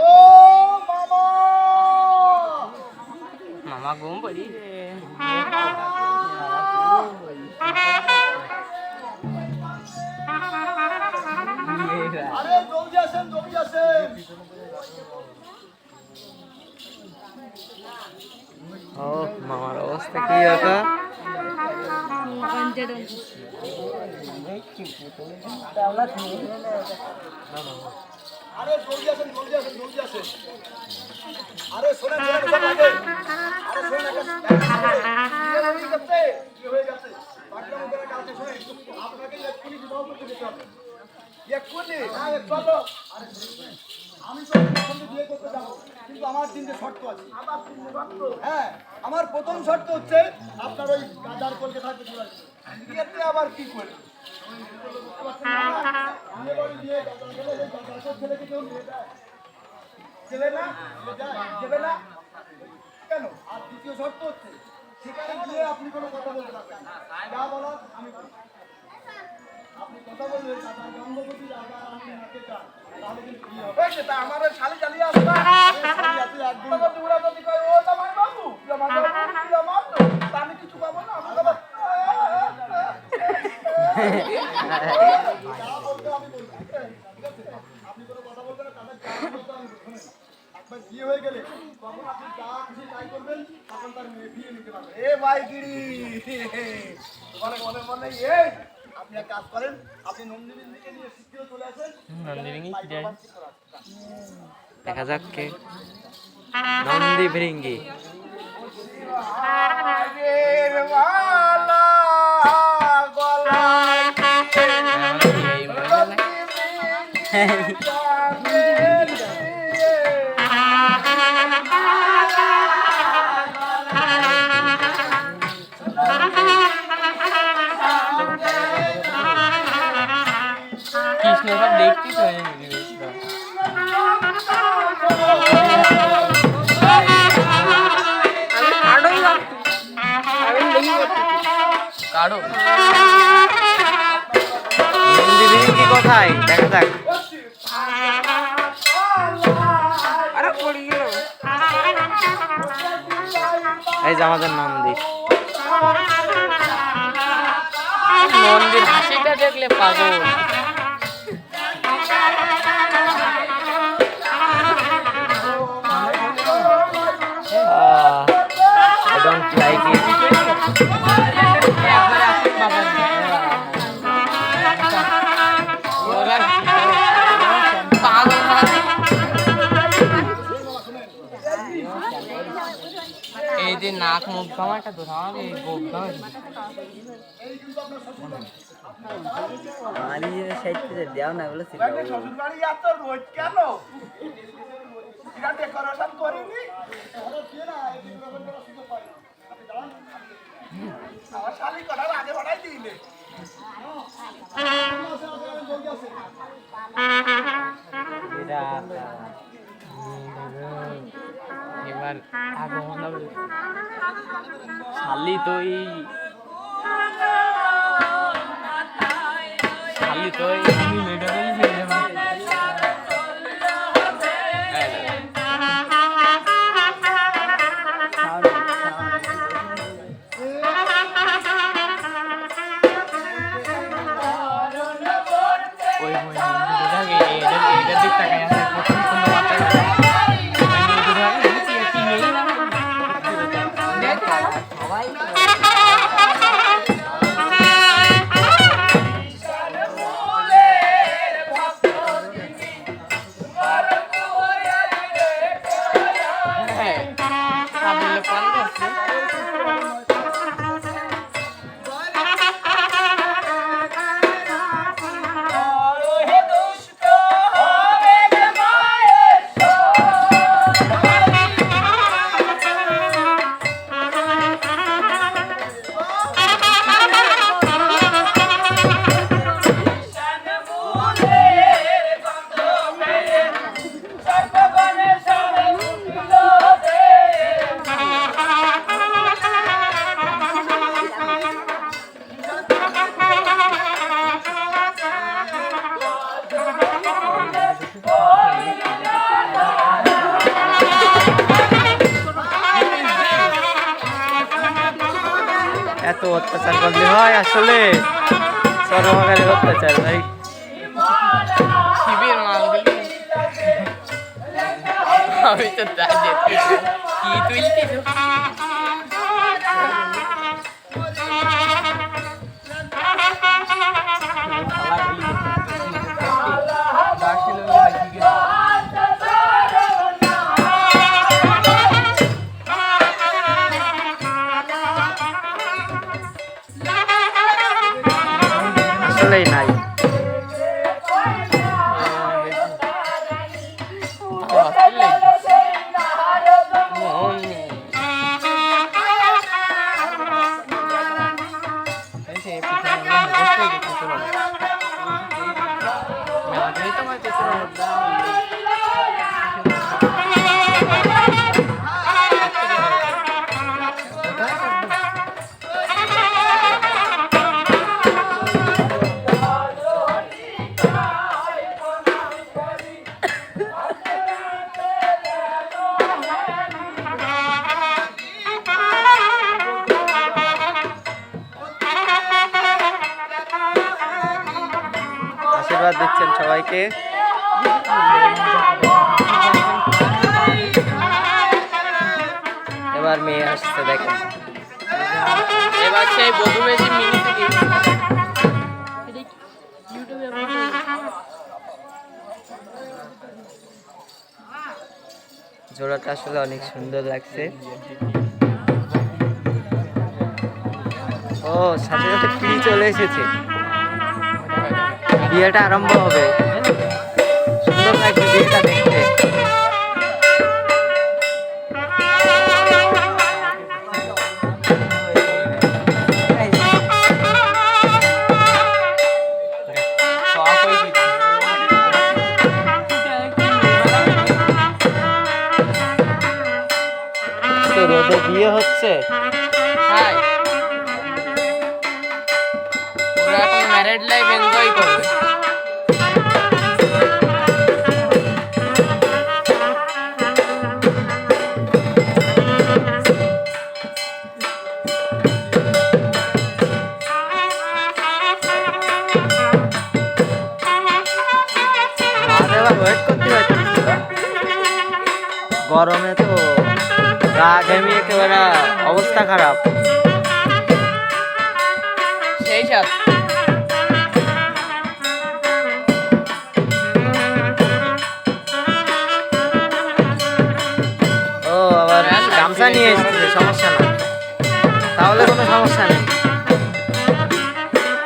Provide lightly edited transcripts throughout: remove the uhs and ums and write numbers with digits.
ও মামা মামা ঘুম পড়ি আরে জলদি আসেন জলদি আসেন। ও মামার অবস্থা কি হতো আরে জলদি আসেন জলদি আসেন জলদি আসেন। আরে শোনেন শোনেন সব আগে। আরে শোনেন কি হয়ে গেছে পাগলামো করে কালকে শোনেন আপনাকে এক্ষুনি বিবাহ করতে যেতে হবে। এক্ষুনি হ্যাঁ চলো। আরে আমি তো সঙ্গে বিয়ে করতে যাবো কিন্তু আমার তিনটে শর্ত আছে। আমার তিনটে শর্ত? হ্যাঁ আমার প্রথম শর্ত হচ্ছে আপনার ওই গাজার কলকে থাকবে চলে আসবে। বিয়েতে আবার কি করবে? ছেলেকে কেউ নিয়ে যায় ছেলে না দেবে না কেন? আর দ্বিতীয় শর্ত হচ্ছে সেখানে গিয়ে আপনি কোনো কথা বলতে পারবেন না। যা বলার আমি বলবো। আপনি কথা বলবেন গঙ্গবতী রাজা আমি নাকে চান তাহলে কিন্তু কি হবে? সেটা আমার ওই শালি চালিয়ে আসবে আমি কিছু পাবো না আপনি কোনো কথা বলবেন না তাদের একবার বিয়ে হয়ে গেলে তখন আপনি যা খুশি তাই করবেন তখন তার মেয়ে বিয়ে নিতে পারবেন। এ ভাই গিরি মনে মনে মনে এই আপনি এক কাজ করেন আপনি নন্দিনীর দিকে নিয়ে শীঘ্র চলে আসেন। দেখা যাক কে নন্দী ভৃঙ্গি কৃষ্ণ সব দেখতে কারো কি কোথায় দেখা যাক এই যে আমাদের নন্দী নন্দীর হাসিটা দেখলে পাগল I don't like it. এই যে নাক মুখ গামাটা তো আমাকে গোপ গামা আমার এই সাইডে দেও না বলে ছিল শ্বশুর বাড়ি এত রোজ কেন এটা ডেকোরেশন করিনি আরে দিয়ে না এই ডেকোরেশন করার সুযোগ পাই আপনি জানেন আমার শালি কটার আগে বাড়াই দিলে এবার আগমন হবে শালি তো এত অত্যাচার করলে হয় আসলে, সর্বকালের অত্যাচার ভাই। শিবের মালগুলি আমি তো তা দেখতে কি তুলছিস আসলেই নাই। আশীর্বাদ দিচ্ছেন সবাইকে। এবার মেয়ে আসছে দেখেন। এবার সেই বধূ বেশি মিনিটে জোড়াটা আসলে অনেক সুন্দর লাগছে। ও সাথে সাথে পিড়ি চলে এসেছে, বিয়েটা আরম্ভ হবে। সুন্দর লাগছে বিয়েটা দেখতে। তো রোদে বিয়ে হচ্ছে। হাই ওরা এখন ম্যারেড লাইফ এনজয় করবে। ওয়েট করতে পারছি না। গরমে তো গা ঘেমে একেবারে অবস্থা খারাপ। সেই সাথ ও আবার গামছা নিয়ে এসেছে, সমস্যা না। তাহলে কোনো সমস্যা নেই,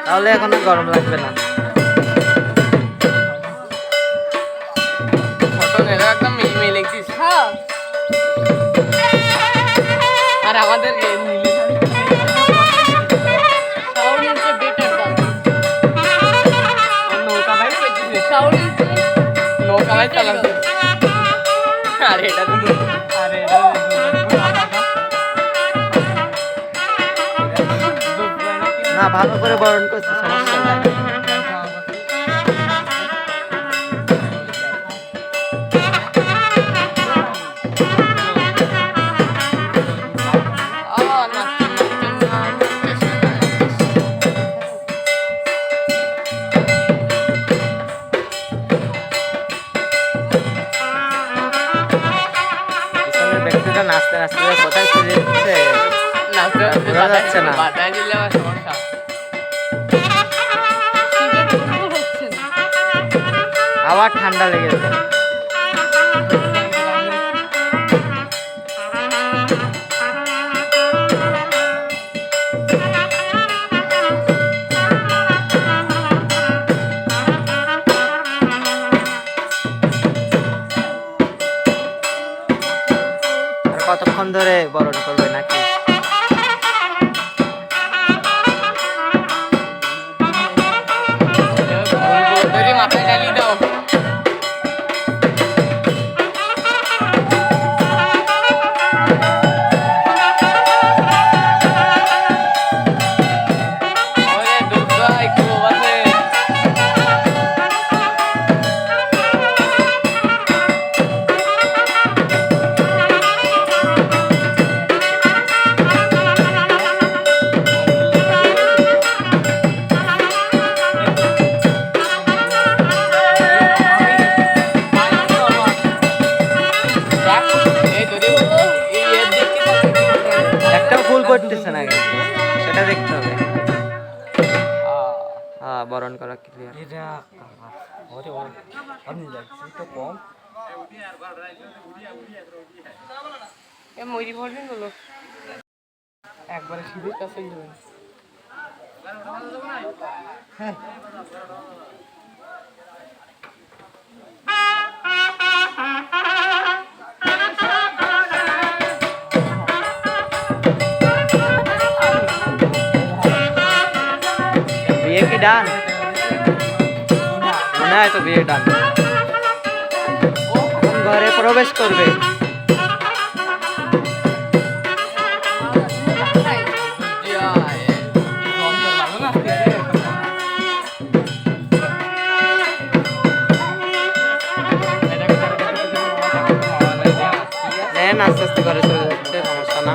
তাহলে এখন আর গরম লাগবে না। ফটো নেবে একদম মিলমিল লিখছিস। আর আমাদের নৌকা ভাই নৌকা ভাই চালাচ্ছে। আর এটা তো না ভালো করে বরণ করছে, সমস্যা নাই। পিছনের ব্যক্তিটা নাচতে নাচতে কোথায় চলে যাচ্ছে বোঝা যাচ্ছে না। বাতায় দিলে আমার সমস্যা। আবার ঠান্ডা লেগে যাবে। আর কতক্ষণ ধরে বরণ করবে নাকি? মাথায় ডালি দাও। আপনি যাচ্ছি তো কম এ ময়ূরি ভরবেন বলো একবারে সিঁড়ির কাছে যাবেন বিয়ে কি ডান মনে হয় তো বিয়ে ডান এখন ঘরে প্রবেশ করবে আস্তে আস্তে ঘরে চলে যাচ্ছে সমস্যা না